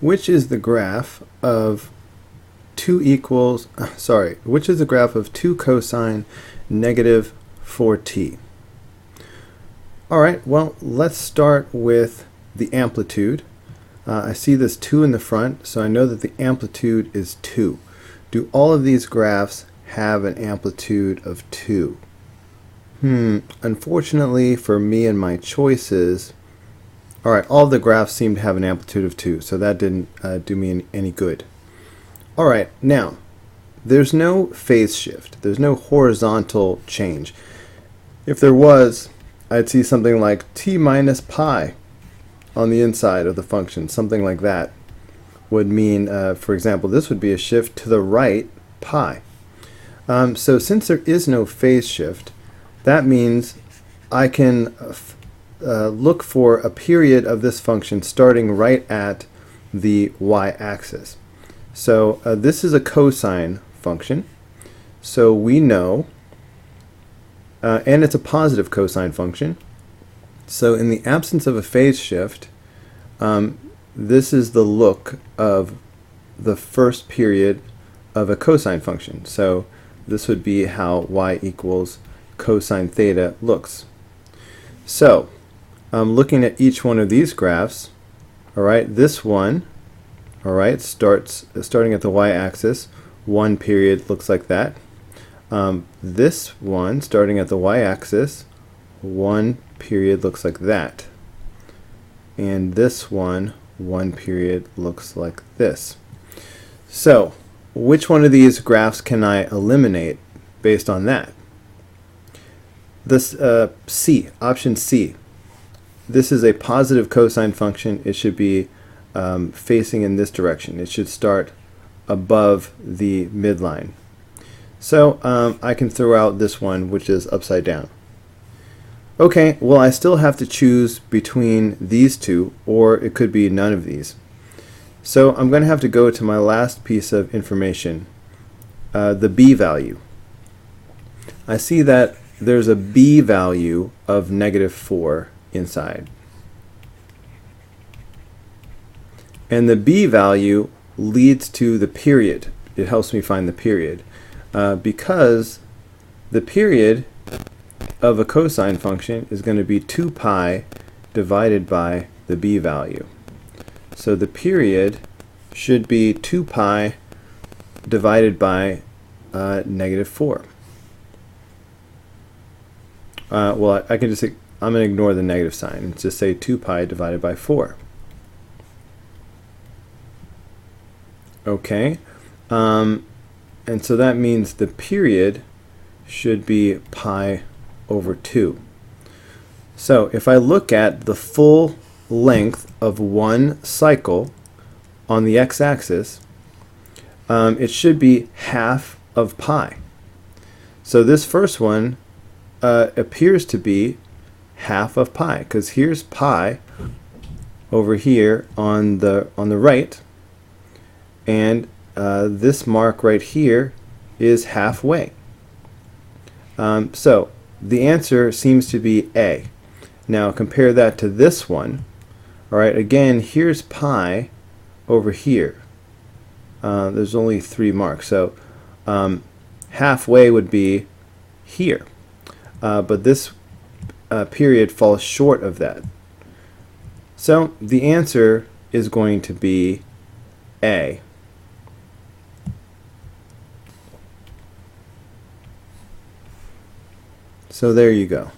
Which is the graph of which is the graph of 2 cosine negative 4t? Alright, well, let's start with the amplitude. I see this 2 in the front, so I know that the amplitude is 2. Do all of these graphs have an amplitude of 2? Unfortunately for me and my choices, alright, all of the graphs seem to have an amplitude of 2, so that didn't do me any good. Alright, now, there's no phase shift. There's no horizontal change. If there was, I'd see something like t minus pi on the inside of the function. Something like that would mean, for example, this would be a shift to the right pi. So since there is no phase shift, that means I can look for a period of this function starting right at the y-axis. So this is a cosine function. So we know, and it's a positive cosine function. So in the absence of a phase shift, this is the look of the first period of a cosine function. So this would be how y equals cosine theta looks. So looking at each one of these graphs, alright, this one, alright, starting at the y-axis, one period looks like that. This one, starting at the y-axis, one period looks like that. And this one period looks like this. So, which one of these graphs can I eliminate based on that? This C, option C. This is a positive cosine function. It should be facing in this direction. It should start above the midline. So I can throw out this one, which is upside down. Okay, well, I still have to choose between these two, or it could be none of these. So I'm going to have to go to my last piece of information, the b value. I see that there's a b value of negative 4 inside. And the b value leads to the period. It helps me find the period. Because the period of a cosine function is going to be 2 pi divided by the b value. So the period should be 2 pi divided by negative 4. Well, I can just say, I'm going to ignore the negative sign and just say 2 pi divided by 4. Okay, and so that means the period should be pi over 2. So if I look at the full length of one cycle on the x-axis, it should be half of pi. So this first one appears to be half of pi, because here's pi over here on the right, and this mark right here is halfway. So the answer seems to be A. Now compare that to this one. Alright, again, here's pi over here. There's only 3 marks, so halfway would be here. But this period falls short of that. So the answer is going to be A. So there you go.